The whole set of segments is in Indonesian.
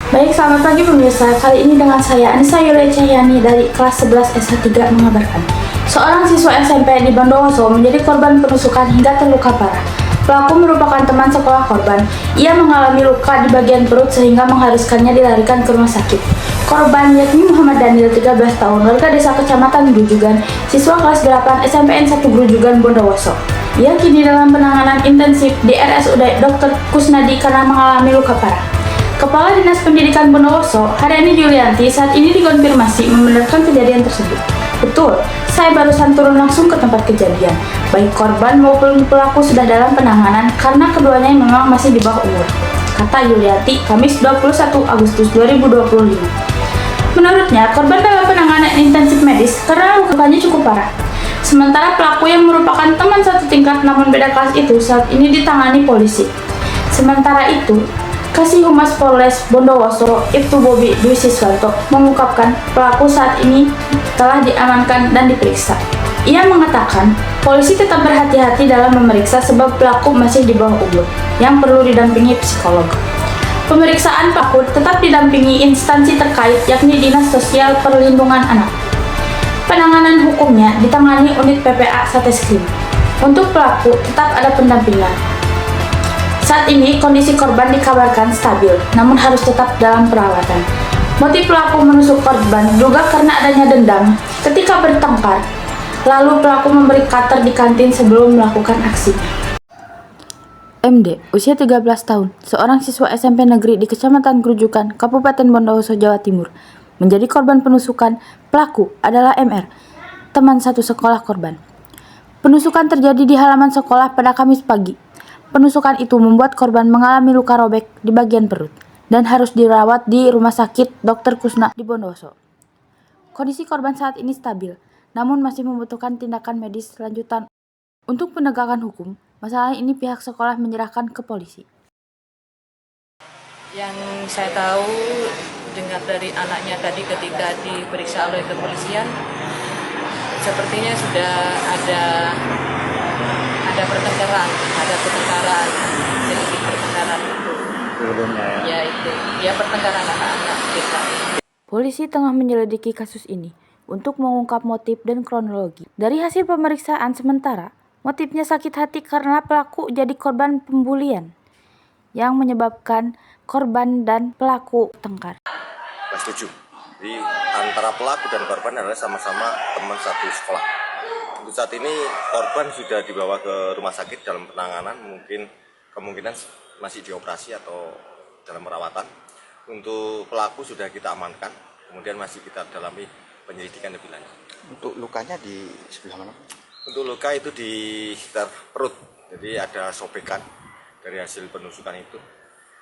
Baik, selamat pagi pemirsa. Kali ini dengan saya Anissa Yulia Cahyani dari kelas 11 S3 mengabarkan. Seorang siswa SMP di Bondowoso menjadi korban penusukan hingga terluka parah. Pelaku merupakan teman sekolah korban. Ia mengalami luka di bagian perut sehingga mengharuskannya dilarikan ke rumah sakit. Korban yakni Muhammad Daniel, 13 tahun, warga desa Kecamatan Grujugan, siswa kelas 8 SMPN 1 Grujugan, Bondowoso. Ia kini dalam penanganan intensif di RSUD Dr. Kusnadi karena mengalami luka parah. Kepala Dinas Pendidikan Bondowoso, Haryani Yulianti, saat ini dikonfirmasi membenarkan kejadian tersebut. Betul, saya barusan turun langsung ke tempat kejadian. Baik korban maupun pelaku sudah dalam penanganan karena keduanya memang masih di bawah umur, kata Yulianti, Kamis 21 Agustus 2025. Menurutnya, korban dalam penanganan intensif medis karena lukanya cukup parah. Sementara pelaku yang merupakan teman satu tingkat namun beda kelas itu saat ini ditangani polisi. Sementara itu, Kasih Humas Polres Bondowoso, Ibtu Bobi Dwi Siswanto, mengungkapkan pelaku saat ini telah diamankan dan diperiksa. Ia mengatakan, polisi tetap berhati-hati dalam memeriksa sebab pelaku masih di bawah umur, yang perlu didampingi psikolog. Pemeriksaan pelaku tetap didampingi instansi terkait yakni Dinas Sosial Perlindungan Anak. Penanganan hukumnya ditangani unit PPA Satreskrim. Untuk pelaku tetap ada pendampingan. Saat ini kondisi korban dikabarkan stabil, namun harus tetap dalam perawatan. Motif pelaku menusuk korban juga karena adanya dendam ketika bertengkar. Lalu pelaku memberi cutter di kantin sebelum melakukan aksinya. MD, usia 13 tahun, seorang siswa SMP negeri di Kecamatan Grujugan, Kabupaten Bondowoso, Jawa Timur, menjadi korban penusukan. Pelaku adalah MR, teman satu sekolah korban. Penusukan terjadi di halaman sekolah pada Kamis pagi. Penusukan itu membuat korban mengalami luka robek di bagian perut dan harus dirawat di Rumah Sakit Dr. Kusna di Bondowoso. Kondisi korban saat ini stabil, namun masih membutuhkan tindakan medis lanjutan. Untuk penegakan hukum, masalah ini pihak sekolah menyerahkan ke polisi. Yang saya tahu dengar dari anaknya tadi ketika diperiksa oleh kepolisian, sepertinya sudah ada pertengkaran, sedikit pertengkaran itu. Sebelumnya Ya itu, ya pertengkaran anak-anak kita. Polisi tengah menyelidiki kasus ini untuk mengungkap motif dan kronologi. Dari hasil pemeriksaan sementara, motifnya sakit hati karena pelaku jadi korban pembulian yang menyebabkan korban dan pelaku tengkar. setuju. Jadi antara pelaku dan korban adalah sama-sama teman satu sekolah. Untuk saat ini korban sudah dibawa ke rumah sakit dalam penanganan, kemungkinan masih dioperasi atau dalam perawatan. Untuk pelaku sudah kita amankan, kemudian masih kita dalami penyelidikan lebih lanjut. Untuk lukanya di sebelah mana? Untuk luka itu di sekitar perut, jadi ada sobekan dari hasil penusukan itu.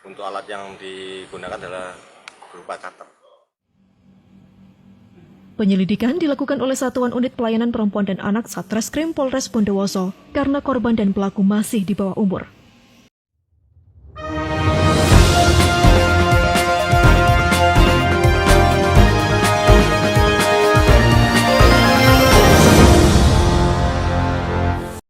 Untuk alat yang digunakan adalah berupa cutter. Penyelidikan dilakukan oleh Satuan Unit Pelayanan Perempuan dan Anak Satreskrim Polres Bondowoso karena korban dan pelaku masih di bawah umur.